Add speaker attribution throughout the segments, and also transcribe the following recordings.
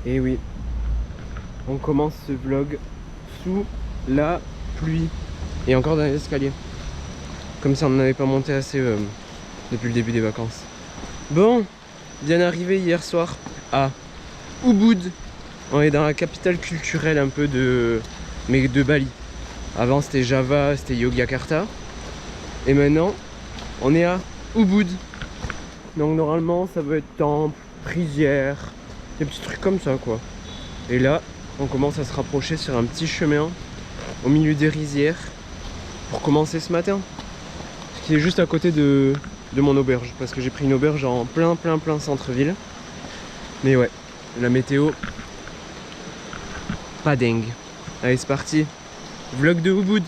Speaker 1: Et oui, on commence ce vlog sous la pluie. Et encore dans les escaliers. Comme si on n'avait pas monté assez depuis le début des vacances. Bon, bien arrivé hier soir à Ubud. On est dans la capitale culturelle un peu de Bali. Avant c'était Java, c'était Yogyakarta. Et maintenant, on est à Ubud. Donc normalement ça va être temple, rizière, des petits trucs comme ça quoi. Et là, on commence à se rapprocher sur un petit chemin au milieu des rizières pour commencer ce matin. Ce qui est juste à côté de mon auberge. Parce que j'ai pris une auberge en plein centre-ville. Mais ouais, la météo, pas dingue. Allez, c'est parti. Vlog de Ubud.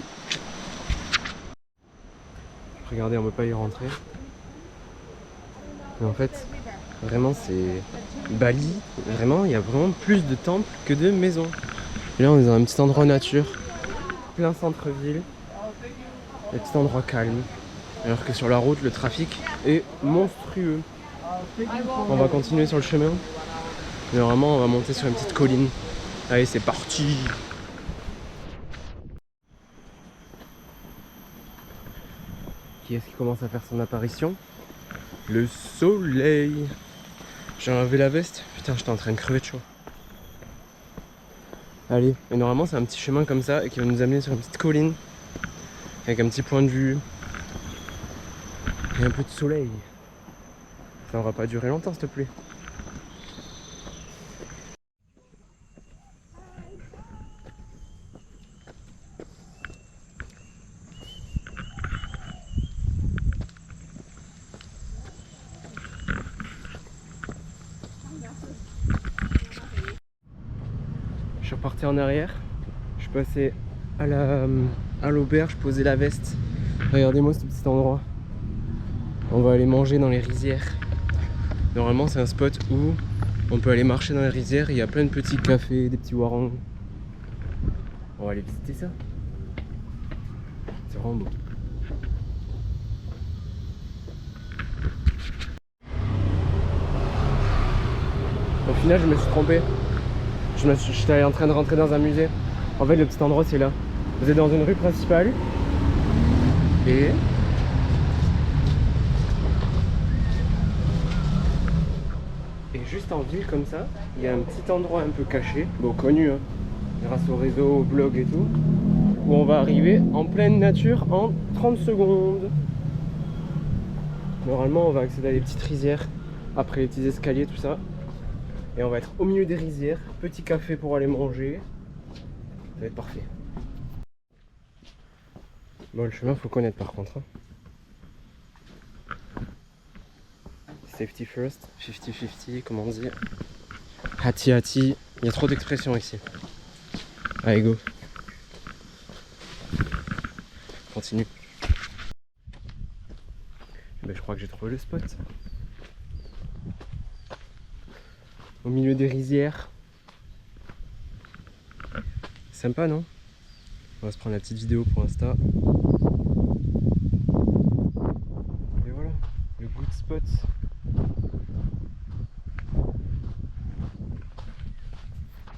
Speaker 1: Regardez, on peut pas y rentrer. Mais en fait, vraiment c'est Bali. Vraiment, il y a vraiment plus de temples que de maisons. Et là, on est dans un petit endroit nature. Plein centre-ville. Un petit endroit calme. Alors que sur la route, le trafic est monstrueux. On va continuer sur le chemin. Mais vraiment, on va monter sur une petite colline. Allez, c'est parti! Qui est-ce qui commence à faire son apparition? Le soleil! J'ai enlevé la veste. Putain, j'étais en train de crever de chaud. Allez, et normalement, c'est un petit chemin comme ça et qui va nous amener sur une petite colline. Avec un petit point de vue. Et un peu de soleil. Ça aura pas duré longtemps, cette pluie. Je suis reparti en arrière. Je suis passé à l'auberge, poser la veste. Regardez-moi ce petit endroit. On va aller manger dans les rizières. Normalement, c'est un spot où on peut aller marcher dans les rizières. Il y a plein de petits cafés, des petits warangs. On va aller visiter ça. C'est vraiment beau. Au final, je me suis trompé. J'étais en train de rentrer dans un musée. En fait, le petit endroit, c'est là. Vous êtes dans une rue principale. Et juste en ville comme ça, il y a un petit endroit un peu caché, bon connu hein, grâce au réseau, au blog et tout, où on va arriver en pleine nature en 30 secondes. Normalement, on va accéder à des petites rizières, après les petits escaliers, tout ça. Et on va être au milieu des rizières, petit café pour aller manger. Ça va être parfait. Bon, le chemin, faut connaître par contre. Hein. Safety first, 50-50, comme on dit. Hati hati, il y a trop d'expressions ici. Allez, go. Continue. Ben, je crois que j'ai trouvé le spot. Au milieu des rizières. Sympa, non? On va se prendre la petite vidéo pour Insta. Et voilà, le good spot.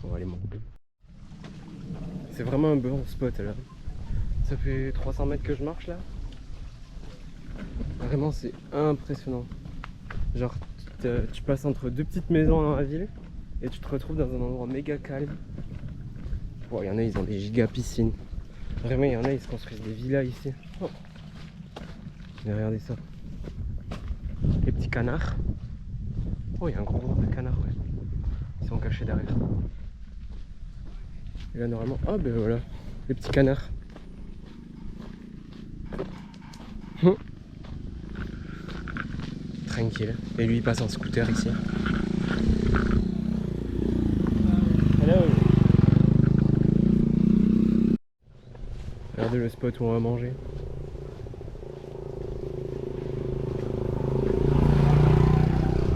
Speaker 1: On va aller manger. C'est vraiment un bon spot là. Ça fait 300 mètres que je marche là. Vraiment, c'est impressionnant. Genre, tu passes entre deux petites maisons dans la ville et tu te retrouves dans un endroit méga calme. Bon, il y en a, ils ont des giga piscines. Vraiment, il y en a, ils se construisent des villas ici. Oh. Mais regardez ça. Les petits canards. Oh, il y a un gros groupe de canards, ouais. Ils sont cachés derrière. Et là, normalement, oh ben voilà, les petits canards. Tranquille. Et lui, il passe en scooter ici. Hello. Regardez le spot où on va manger.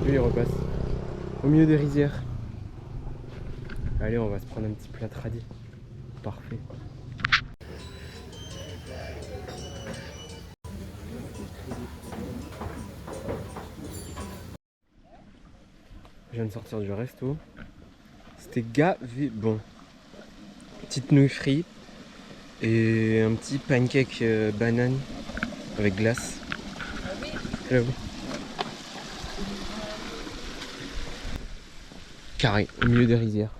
Speaker 1: Lui, il repasse au milieu des rizières. Allez, on va se prendre un petit plat tradi. Parfait. Je viens de sortir du resto. C'était gavé bon. Petite nouille frite et un petit pancake banane avec glace. J'avoue. Carré, au milieu des rizières.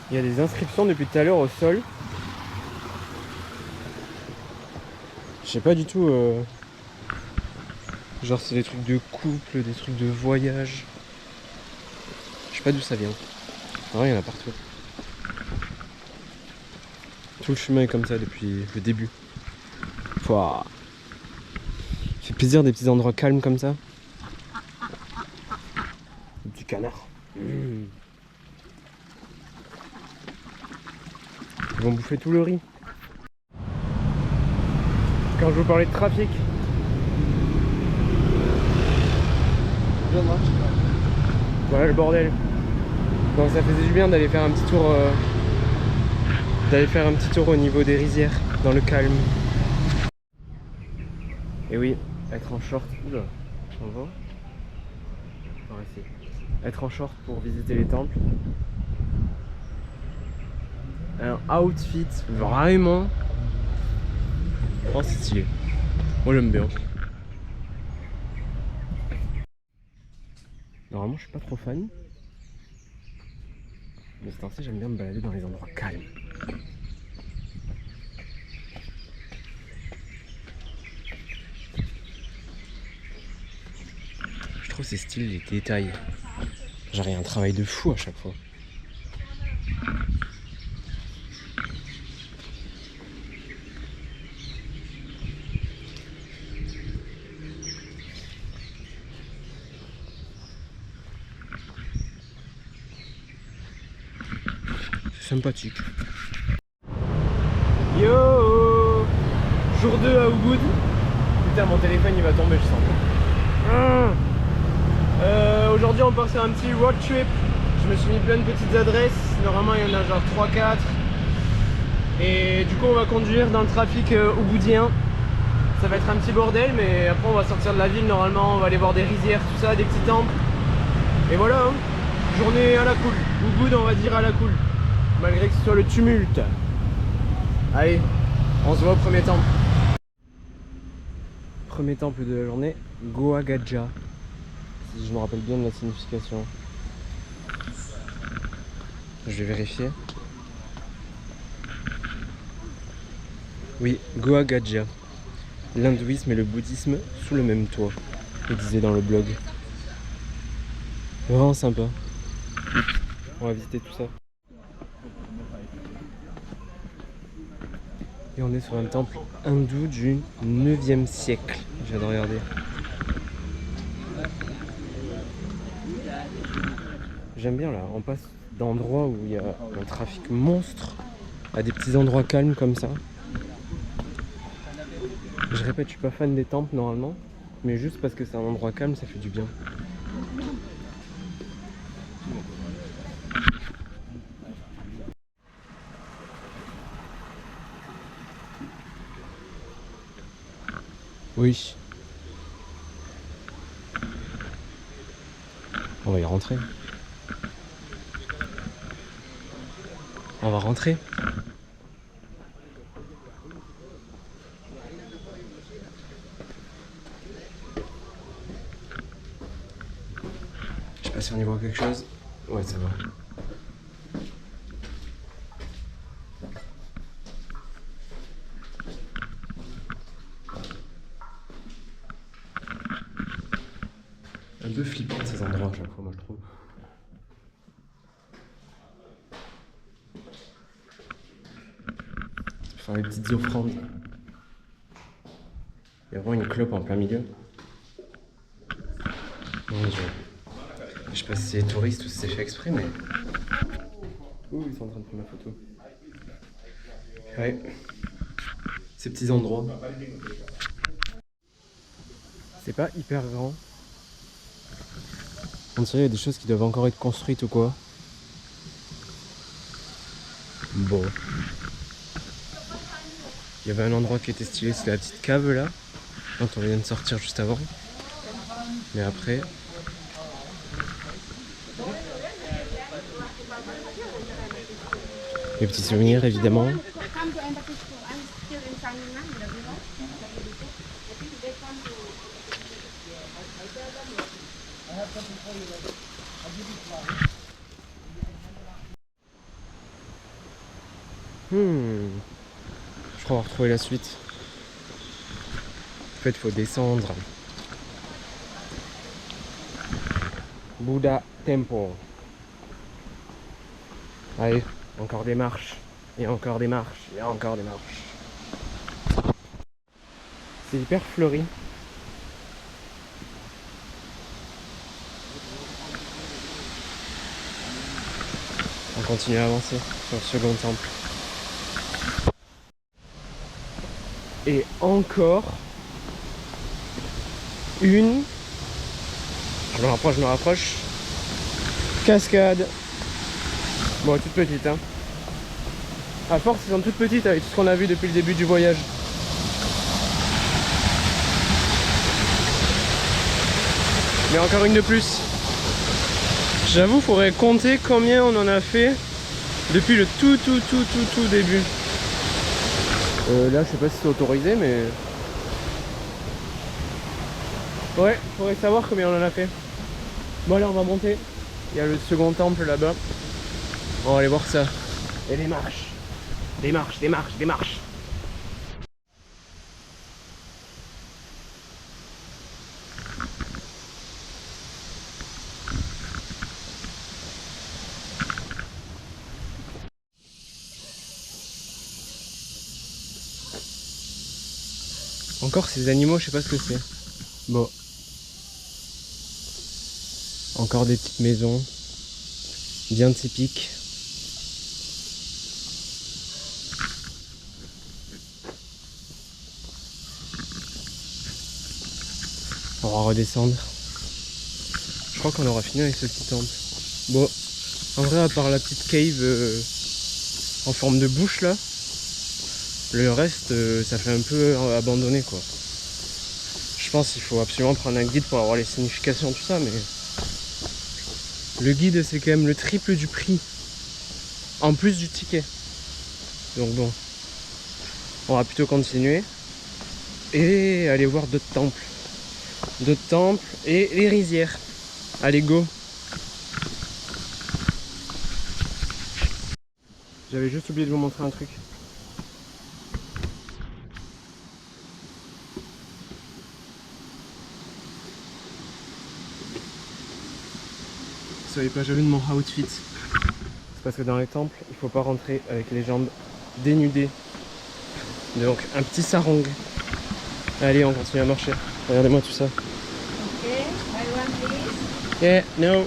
Speaker 1: Il y a des inscriptions depuis tout à l'heure au sol. Je sais pas du tout. Genre c'est des trucs de couple, des trucs de voyage. Je sais pas d'où ça vient. En vrai, il y en a partout. Tout le chemin est comme ça depuis le début. Pouah. Ça fait plaisir des petits endroits calmes comme ça. Des petits canards. Ils vont bouffer tout le riz. Quand je vous parlais de trafic. Voilà le bordel. Donc ça faisait du bien d'aller faire un petit tour. Au niveau des rizières, dans le calme. Et oui, être en short. Oula, on va. On va essayer. Être en short pour visiter les temples. Un outfit vraiment. Oh, c'est stylé. Moi j'aime bien. Normalement, je suis pas trop fan. Mais c'est ainsi, j'aime bien me balader dans les endroits calmes. Je trouve c'est stylé les détails. Genre, il y a un travail de fou à chaque fois. C'est sympathique. Yo! Jour 2 à Ubud. Putain, mon téléphone il va tomber, je sens. Aujourd'hui on part sur un petit road trip. Je me suis mis plein de petites adresses. Normalement il y en a genre 3-4. Et du coup on va conduire dans le trafic uboudien. Ça va être un petit bordel, mais après on va sortir de la ville. Normalement on va aller voir des rizières, tout ça, des petits temples. Et voilà, hein. Journée à la cool. Ubud on va dire à la cool. Malgré que ce soit le tumulte. Allez, on se voit au premier temple. Premier temple de la journée, Goa Gadja. Si je me rappelle bien de la signification. Je vais vérifier. Oui, Goa Gadja. L'hindouisme et le bouddhisme sous le même toit. Il disait dans le blog. Vraiment sympa. On va visiter tout ça. Et on est sur un temple hindou du 9e siècle. Je viens de regarder. J'aime bien là, on passe d'endroits où il y a un trafic monstre à des petits endroits calmes comme ça. Je répète, je suis pas fan des temples normalement, mais juste parce que c'est un endroit calme, ça fait du bien. Oui. On va y rentrer. On va rentrer. Je sais pas si on y voit quelque chose. Ouais, ça va. Un peu flippant ces endroits à chaque fois, moi je trouve. Faire les petites offrandes. Il y a vraiment une clope en plein milieu. Mon Dieu. Je sais pas si c'est les touristes ou si c'est fait exprès, mais... Ouh, ils sont en train de prendre ma photo. Ouais. Ces petits endroits. C'est pas hyper grand. On dirait qu'il y a des choses qui doivent encore être construites ou quoi. Bon. Il y avait un endroit qui était stylé, c'est la petite cave là, dont on vient de sortir juste avant. Mais après, Les petits souvenirs évidemment. Je crois retrouver la suite. En fait, il faut descendre. Buddha Temple. Allez, encore des marches. Et encore des marches. Et encore des marches. C'est hyper fleuri. On continue à avancer sur le second temple. Et encore une. Je me rapproche. Cascade. Bon, toute petite, hein. À force, ils sont toutes petites avec tout ce qu'on a vu depuis le début du voyage. Mais encore une de plus. J'avoue, faudrait compter combien on en a fait depuis le tout début. Là, je sais pas si c'est autorisé, mais... Ouais, faudrait savoir combien on en a fait. Bon, allez, on va monter. Il y a le second temple là-bas. On va aller voir ça. Et des marches. Des marches. Encore ces animaux, je sais pas ce que c'est. Bon. Encore des petites maisons. Bien typiques. On va redescendre. Je crois qu'on aura fini avec ce petit temple. Bon, en vrai, à part la petite cave en forme de bouche là, le reste, ça fait un peu abandonné quoi. Je pense qu'il faut absolument prendre un guide pour avoir les significations, tout ça, mais le guide c'est quand même le triple du prix, en plus du ticket. Donc bon, on va plutôt continuer et aller voir d'autres temples. Et les rizières. Allez, go! J'avais juste oublié de vous montrer un truc. Soyez pas jaloux de mon outfit. C'est parce que dans les temples, il faut pas rentrer avec les jambes dénudées. Donc un petit sarong. Allez, on continue à marcher. Regardez-moi tout ça.
Speaker 2: Ok, I want this.
Speaker 1: Yeah, no.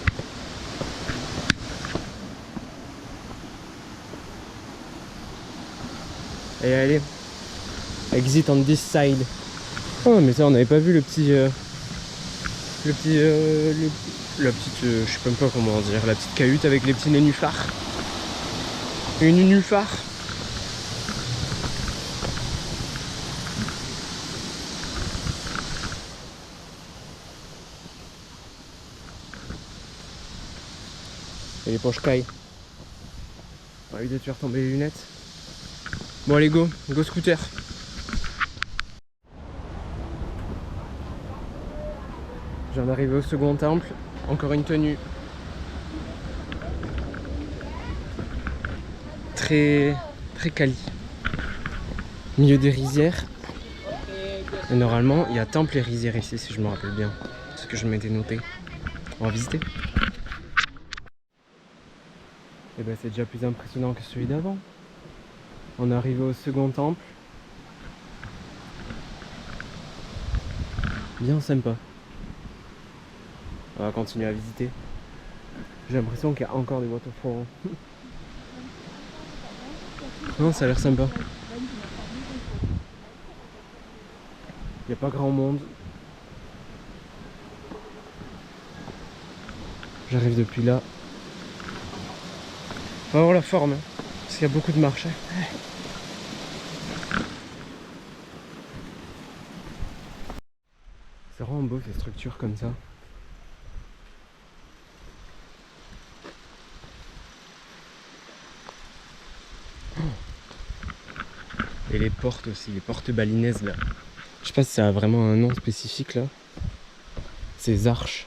Speaker 1: Et allez. Exit on this side. Oh, mais ça, on n'avait pas vu le petit... la petite... je sais même pas comment dire. La petite cahute avec les petits nénuphars. Une nénuphar. Et les poches cailles. On va éviter de faire tomber les lunettes. Bon allez go scooter. Je viens d'arriver au second temple. Encore une tenue. Très quali. Milieu des rizières. Et normalement il y a temple et rizières ici si je me rappelle bien. C'est ce que je m'étais noté. On va visiter. Et ben c'est déjà plus impressionnant que celui d'avant. On est arrivé au second temple. Bien sympa. On va continuer à visiter. J'ai l'impression qu'il y a encore des waterfalls. Non, ça a l'air sympa. Il n'y a pas grand monde. J'arrive depuis là. On va voir la forme, hein, parce qu'il y a beaucoup de marches. Hein. C'est vraiment beau ces structures comme ça. Et les portes aussi, les portes balinaises là. Je sais pas si ça a vraiment un nom spécifique là. Ces arches.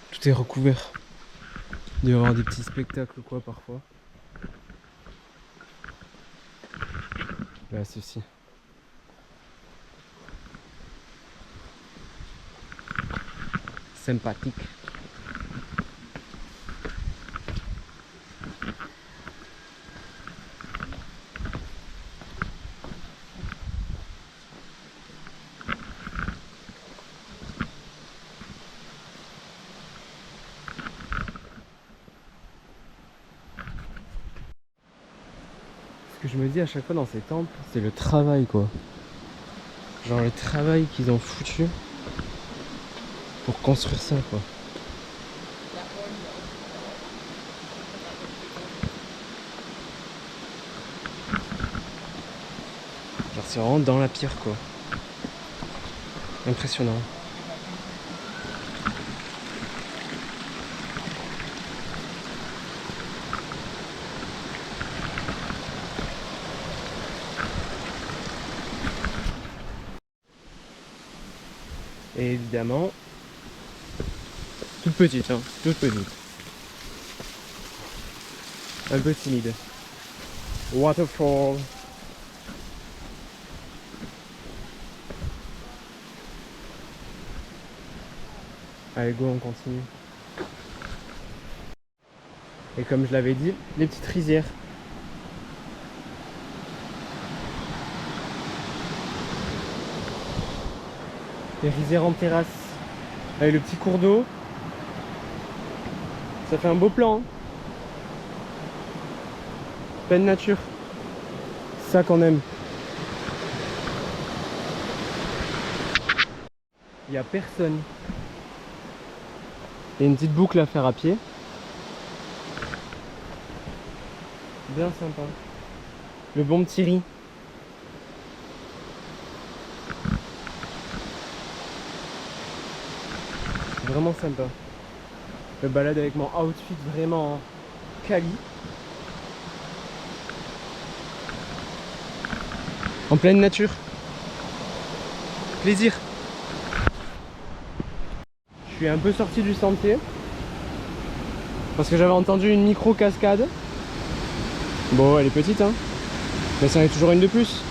Speaker 1: Tout est recouvert. Il doit y avoir des petits spectacles ou quoi parfois. Là, ceci. Sympathique. Ce que je me dis à chaque fois dans ces temples, c'est le travail quoi. Genre le travail qu'ils ont foutu pour construire ça quoi. Genre c'est vraiment dans la pierre quoi. Impressionnant. Et évidemment, toute petite, hein, toute petite. Un peu timide. Waterfall. Allez go, on continue. Et comme je l'avais dit, les petites rizières. Les rizières en terrasse. Avec le petit cours d'eau. Ça fait un beau plan. Hein. Pleine nature. C'est ça qu'on aime. Il n'y a personne. Il y a une petite boucle à faire à pied. Bien sympa. Le bon petit riz. Vraiment sympa. Je me balade avec mon outfit vraiment quali. En pleine nature. Plaisir. Je suis un peu sorti du sentier. Parce que j'avais entendu une micro cascade. Bon, elle est petite hein. Mais ça en est toujours une de plus.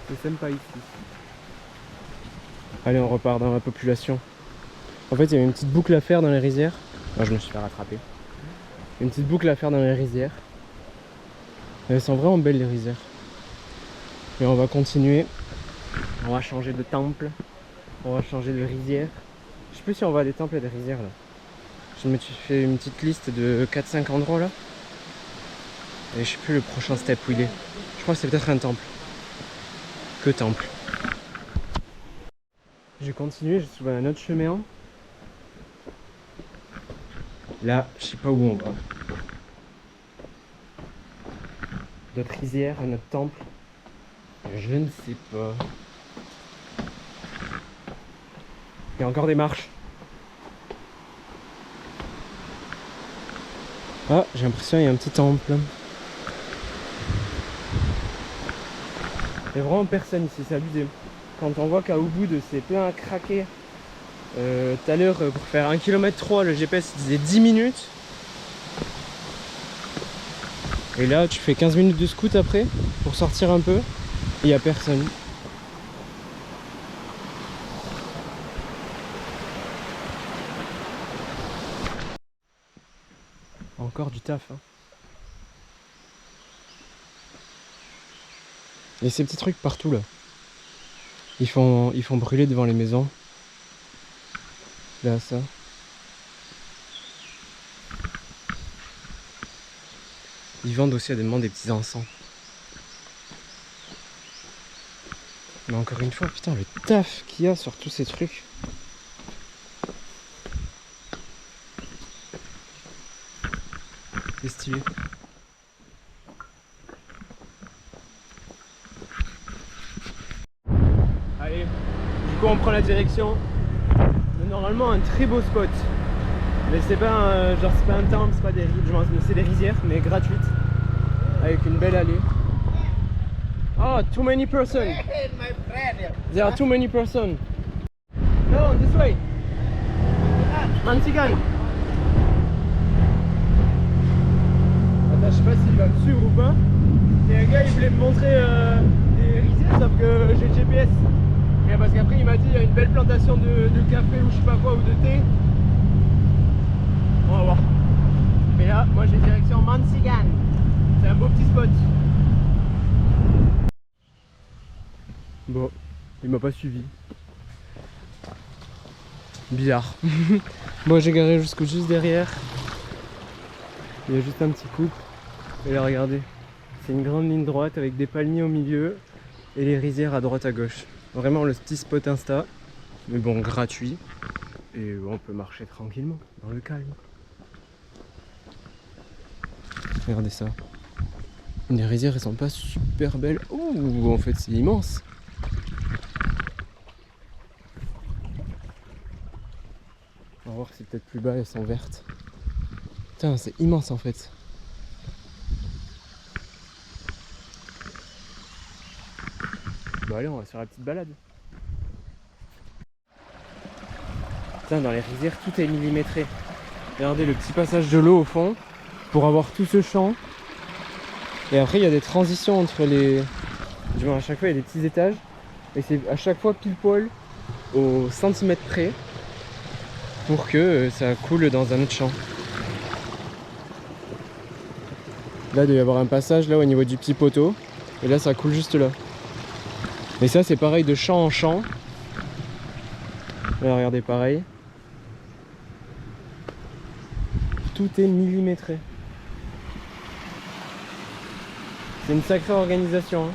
Speaker 1: C'est sympa ici. Allez, on repart dans la population. En fait, il y a une petite boucle à faire dans les rizières. Oh, je me suis fait rattraper. Une petite boucle à faire dans les rizières. Elles sont vraiment belles les rizières. Et on va continuer. On va changer de temple. On va changer de rizière. Je sais plus si on va à des temples et des rizières là. Je me suis fait une petite liste de 4-5 endroits là. Et je sais plus le prochain step où il est. Je crois que c'est peut-être un temple. Que temple. J'ai continué, j'ai trouvé un autre chemin. Là, je sais pas où on va. D'autres rizières, un autre temple. Je ne sais pas. Il y a encore des marches. Ah, j'ai l'impression qu'il y a un petit temple. Il n'y a vraiment personne ici, c'est abusé. Quand on voit qu'à Ubud c'est plein à craquer. Tout à l'heure, pour faire 1,3 km, le GPS disait 10 minutes. Et là, tu fais 15 minutes de scoot après, pour sortir un peu. Et il n'y a personne. Encore du taf. Hein. Et ces petits trucs partout là. Ils font brûler devant les maisons. Là, ça. Ils vendent aussi à des moments des petits encens. Mais encore une fois, putain, le taf qu'il y a sur tous ces trucs. C'est stylé. Allez, du coup on prend la direction de normalement un très beau spot. Mais c'est pas genre c'est pas un temple, c'est pas des c'est des rizières mais gratuites. Avec une belle allée. Oh, too many person. There are too many person. No, this way. Mansigan. Attends, je sais pas s'il va me suivre ou pas. Et un gars il voulait me montrer des rizières sauf que j'ai le GPS. Et parce qu'après il m'a dit il y a une belle plantation de café ou je sais pas quoi ou de thé. On va voir. Mais là, moi j'ai direction Mansigan. C'est un beau petit spot. Bon, il m'a pas suivi. Bizarre. Bon, j'ai garé juste derrière. Il y a juste un petit couple. Et là, regardez. C'est une grande ligne droite avec des palmiers au milieu et les rizières à droite à gauche. Vraiment le petit spot Insta. Mais bon, gratuit. Et on peut marcher tranquillement, dans le calme. Regardez ça. Les rizières elles sont pas super belles. Ouh, en fait c'est immense. On va voir si peut-être plus bas elles sont vertes. Putain, c'est immense en fait. Bon allez, on va se faire la petite balade. Putain, dans les rizières tout est millimétré. Regardez le petit passage de l'eau au fond pour avoir tout ce champ. Et après il y a des transitions entre les... Genre à chaque fois il y a des petits étages. Et c'est à chaque fois pile poil au centimètre près pour que ça coule dans un autre champ. Là il doit y avoir un passage là au niveau du petit poteau. Et là ça coule juste là. Et ça c'est pareil de champ en champ. Là regardez pareil. Tout est millimétré. C'est une sacrée organisation. Hein.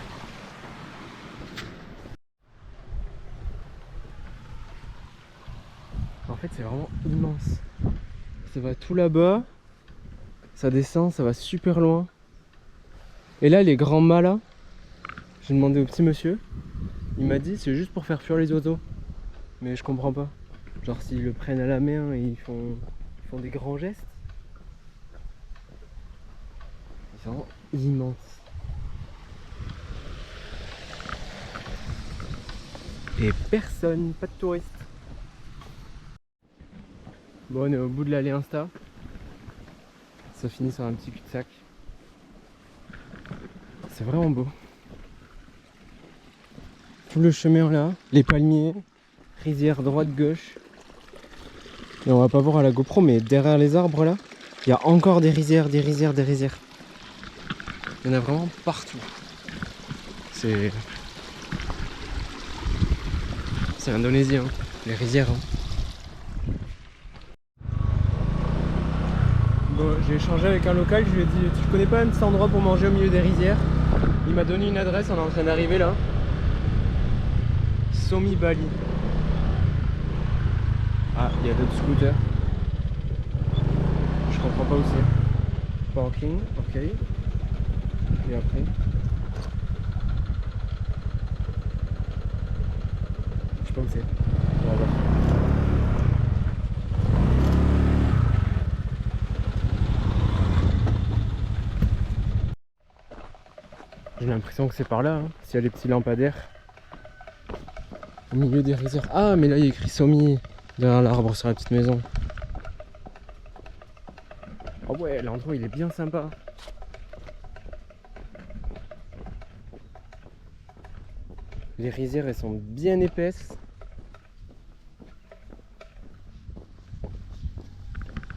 Speaker 1: En fait, c'est vraiment immense. Ça va tout là-bas. Ça descend, ça va super loin. Et là, les grands mâts là, j'ai demandé au petit monsieur. Il m'a dit c'est juste pour faire fuir les oiseaux. Mais je comprends pas. Genre s'ils le prennent à la main et ils font des grands gestes. C'est vraiment immense. Et personne, pas de touristes. Bon, on est au bout de l'allée Insta. Ça finit sur un petit cul-de-sac. C'est vraiment beau. Tout le chemin là, les palmiers, rizière droite-gauche. Et on va pas voir à la GoPro, mais derrière les arbres là, il y a encore des rizières, des rizières, des rizières. Il y en a vraiment partout. C'est indonésien, les rizières. Hein. Bon, j'ai échangé avec un local, je lui ai dit tu connais pas un petit endroit pour manger au milieu des rizières? Il m'a donné une adresse, on est en train d'arriver là. Somi Bali. Ah, il y a d'autres scooters. Je comprends pas où c'est. Parking, ok. Et après je sais pas où c'est. On va voir. J'ai l'impression que c'est par là, hein, s'il y a les petits lampadaires. Au milieu des rizières. Ah, mais là il y a écrit Somi derrière l'arbre sur la petite maison. Ah ouais, l'endroit il est bien sympa. Les rizières elles sont bien épaisses.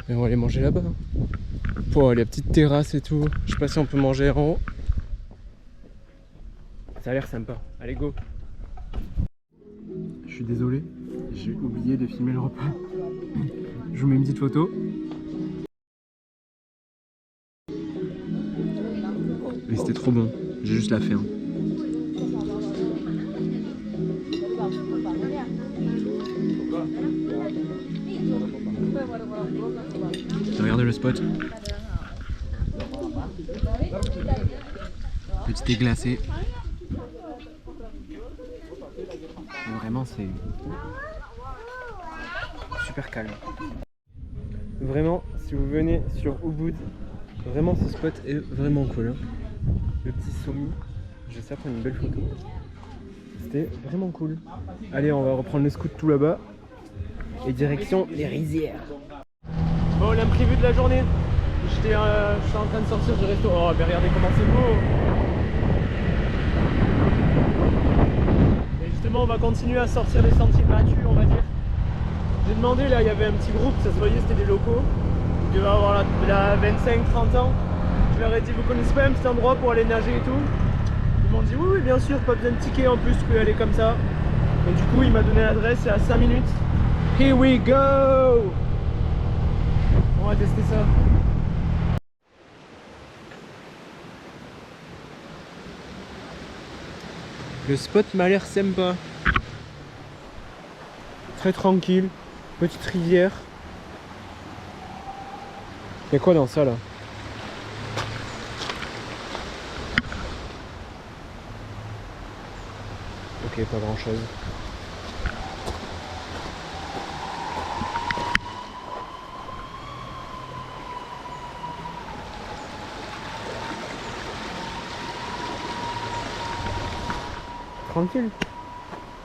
Speaker 1: Et on va aller manger là-bas. Oh, les petites terrasses et tout. Je sais pas si on peut manger en haut. Ça a l'air sympa. Allez, go. Je suis désolé, j'ai oublié de filmer le repas. Je vous mets une petite photo. Mais c'était trop bon. J'ai juste la faim. Regardez le spot. Petit thé glacé. Vraiment c'est super calme. Vraiment, si vous venez sur Ubud, vraiment ce spot est vraiment cool. Hein. Le petit sommet, je sais prendre une belle photo. C'était vraiment cool. Allez, on va reprendre le scoot tout là-bas. Et direction les rizières. Bon, l'imprévu de la journée. Je suis en train de sortir du resto. Oh, mais regardez comment c'est beau. Et justement, on va continuer à sortir des sentiers battus, on va dire. J'ai demandé, là, il y avait un petit groupe, ça se voyait, c'était des locaux. Ils devaient avoir la 25-30 ans. Je leur ai dit, vous connaissez pas un petit endroit pour aller nager et tout? Ils m'ont dit, oui, oui, bien sûr, pas besoin de ticket en plus, tu peux y aller comme ça. Et du coup, il m'a donné l'adresse, c'est à 5 minutes. Here we go! On va tester ça. Le spot m'a l'air sympa. Très tranquille. Petite rivière. Il y a quoi dans ça là? Ok, pas grand chose. Tranquille.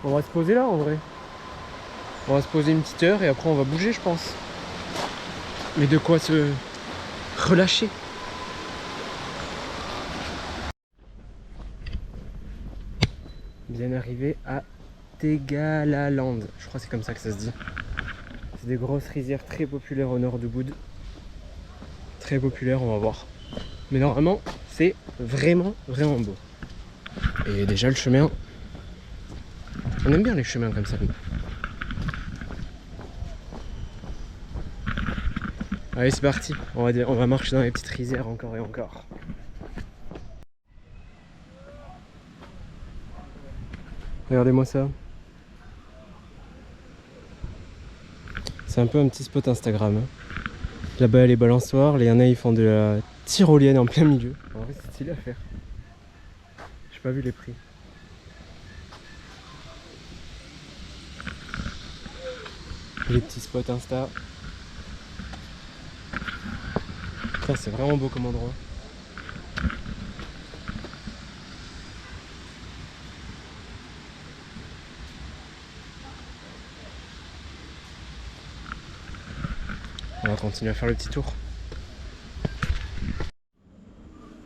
Speaker 1: On va se poser là en vrai. On va se poser une petite heure et après on va bouger je pense. Mais de quoi se relâcher. Bien arrivé à Tegalaland. Je crois que c'est comme ça que ça se dit. C'est des grosses rizières très populaires au nord d'Ubud. Très populaires, on va voir. Mais normalement, c'est vraiment beau. Et déjà le chemin, on aime bien les chemins comme ça. Allez, c'est parti. On va marcher dans les petites rizières encore et encore. Regardez-moi ça. C'est un peu un petit spot Instagram. Hein. Là-bas, il y a les balançoires. Il y en a, ils font de la tyrolienne en plein milieu. En vrai, c'est stylé à faire. J'ai pas vu les prix. Les petits spots Insta. C'est vraiment beau comme endroit. On va continuer à faire le petit tour.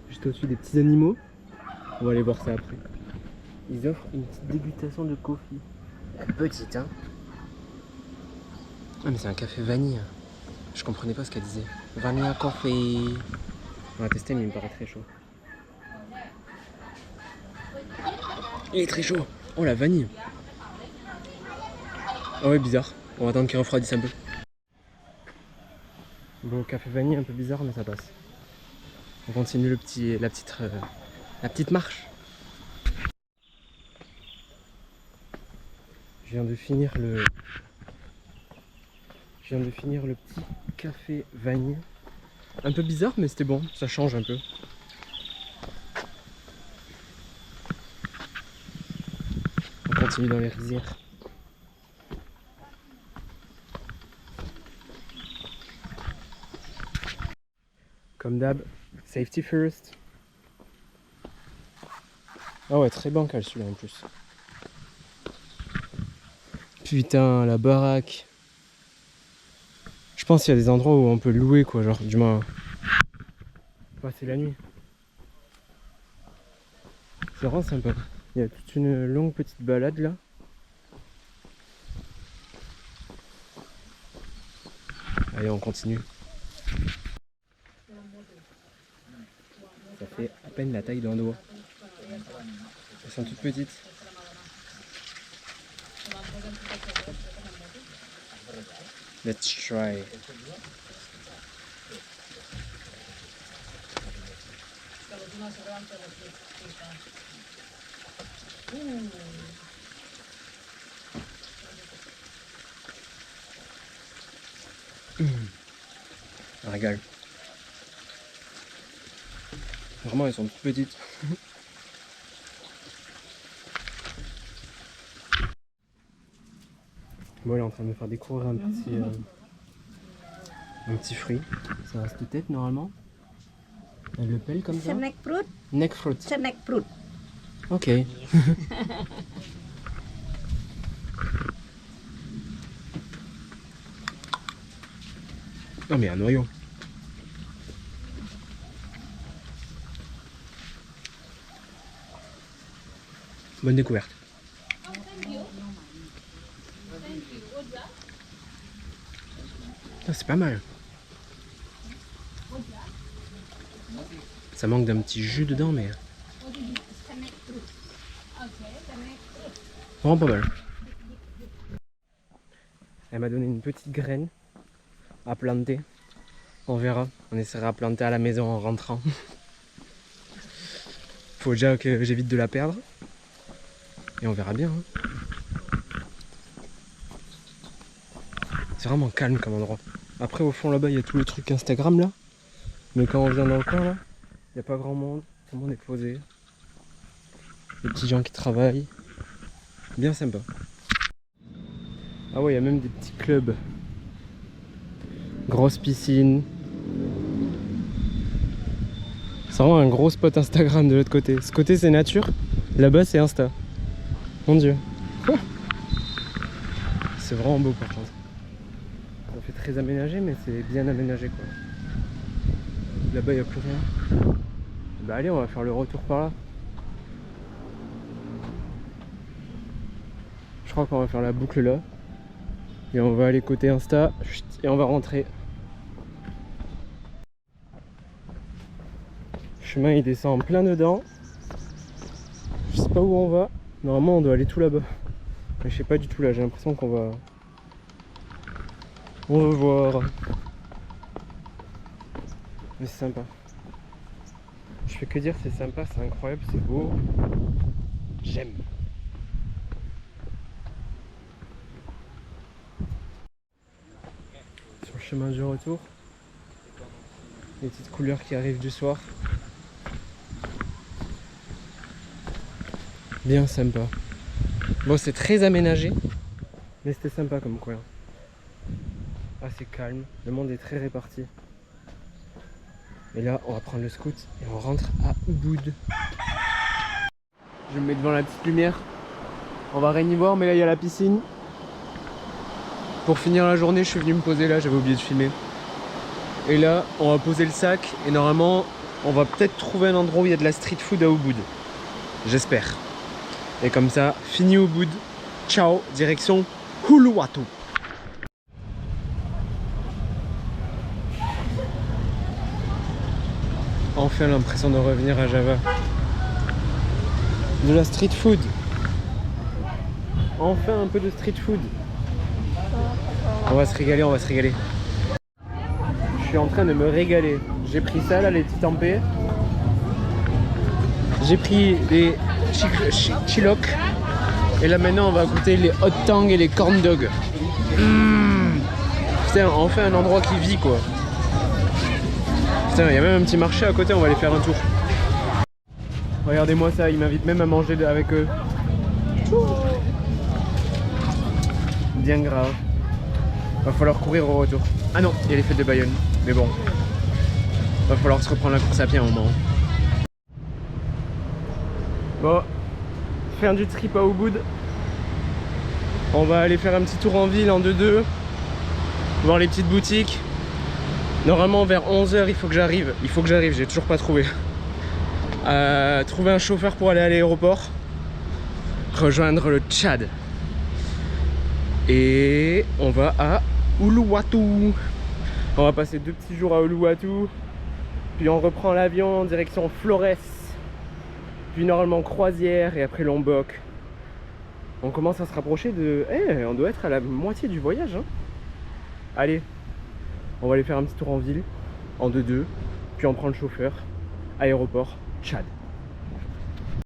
Speaker 1: Juste au-dessus des petits animaux. On va aller voir ça après. Ils offrent une petite dégustation de coffee. Petite, hein. Ah mais c'est un café vanille. Je comprenais pas ce qu'elle disait. Vanilla coffee. On va tester mais il me paraît très chaud. Il est très chaud. Oh la vanille. Ah ouais bizarre. On va attendre qu'il refroidisse un peu. Bon café vanille un peu bizarre mais ça passe. On continue la petite marche. Je viens de finir le petit café vanille. Un peu bizarre mais c'était bon, ça change un peu. On continue dans les rizières. Comme d'hab, safety first. Ah ouais, très bancal celui-là en plus. Putain, la baraque. Je pense qu'il y a des endroits où on peut louer quoi, genre du moins passer la nuit. C'est vraiment sympa. Il y a toute une longue petite balade là. Allez, on continue. Ça fait à peine la taille d'un doigt. Elles sont toutes petites. Let's try. Un régal. Vraiment, elles sont toutes petites. Bon, elle est en train de me faire découvrir un petit fruit. Ça reste tête normalement. Elle le pèle comme ça.
Speaker 2: Snack fruit.
Speaker 1: Neck fruit.
Speaker 2: Snack fruit.
Speaker 1: Ok. Non mais un noyau. Bonne découverte. Ah, c'est pas mal. Ça manque d'un petit jus dedans, mais vraiment pas mal. Elle m'a donné une petite graine à planter. On verra. On essaiera de planter à la maison en rentrant. Faut déjà que j'évite de la perdre. Et on verra bien. Hein. C'est vraiment calme comme endroit. Après au fond là-bas il y a tout le truc Instagram là. Mais quand on vient dans le coin là, il n'y a pas grand monde. Tout le monde est posé. Les petits gens qui travaillent. Bien sympa. Ah ouais, il y a même des petits clubs. Grosse piscine. C'est vraiment un gros spot Instagram de l'autre côté. Ce côté c'est nature, là-bas c'est Insta. Mon dieu. C'est vraiment beau par contre. Ça fait très aménagé mais c'est bien aménagé quoi. Là-bas il n'y a plus rien. Bah allez, on va faire le retour par là. Je crois qu'on va faire la boucle là. Et on va aller côté Insta et on va rentrer. Le chemin il descend en plein dedans. Je sais pas où on va. Normalement on doit aller tout là-bas. Mais je sais pas du tout là, j'ai l'impression qu'on va... On va voir. Mais c'est sympa. Je fais que dire c'est sympa, c'est incroyable, c'est beau. J'aime. Sur le chemin du retour. Les petites couleurs qui arrivent du soir. Bien sympa. Bon, c'est très aménagé, mais c'était sympa comme coin. Assez calme, le monde est très réparti. Et là, on va prendre le scoot et on rentre à Ubud. Je me mets devant la petite lumière. On va rien y voir, mais là, il y a la piscine. Pour finir la journée, je suis venu me poser là, j'avais oublié de filmer. Et là, on va poser le sac et normalement, on va peut-être trouver un endroit où il y a de la street food à Ubud. J'espère. Et comme ça, fini Ubud. Ciao, direction Uluwatu. Enfin l'impression de revenir à Java. De la street food. Enfin un peu de street food. On va se régaler, on va se régaler. Je suis en train de me régaler. J'ai pris ça là, les petits tempés. J'ai pris les chiloks. Et là maintenant on va goûter les hot tang et les corn dogs. Putain, enfin un endroit qui vit quoi. Putain, il y a même un petit marché à côté, on va aller faire un tour. Regardez-moi ça, ils m'invitent même à manger avec eux. Bien grave. Va falloir courir au retour. Ah non, il y a les fêtes de Bayonne. Mais bon. Va falloir se reprendre la course à pied à un moment. Bon. Fin du trip à Ubud. On va aller faire un petit tour en ville en 2-2. Voir les petites boutiques. Normalement vers 11h il faut que j'arrive. J'ai toujours pas trouvé. Trouver un chauffeur pour aller à l'aéroport. Rejoindre le Tchad. Et on va à Uluwatu. On va passer 2 petits jours à Uluwatu. Puis on reprend l'avion en direction Flores. Puis normalement croisière et après Lombok. On commence à se rapprocher de... on doit être à la moitié du voyage hein. Allez, on va aller faire un petit tour en ville en 2-2. Puis on prend le chauffeur. Aéroport, Tchad.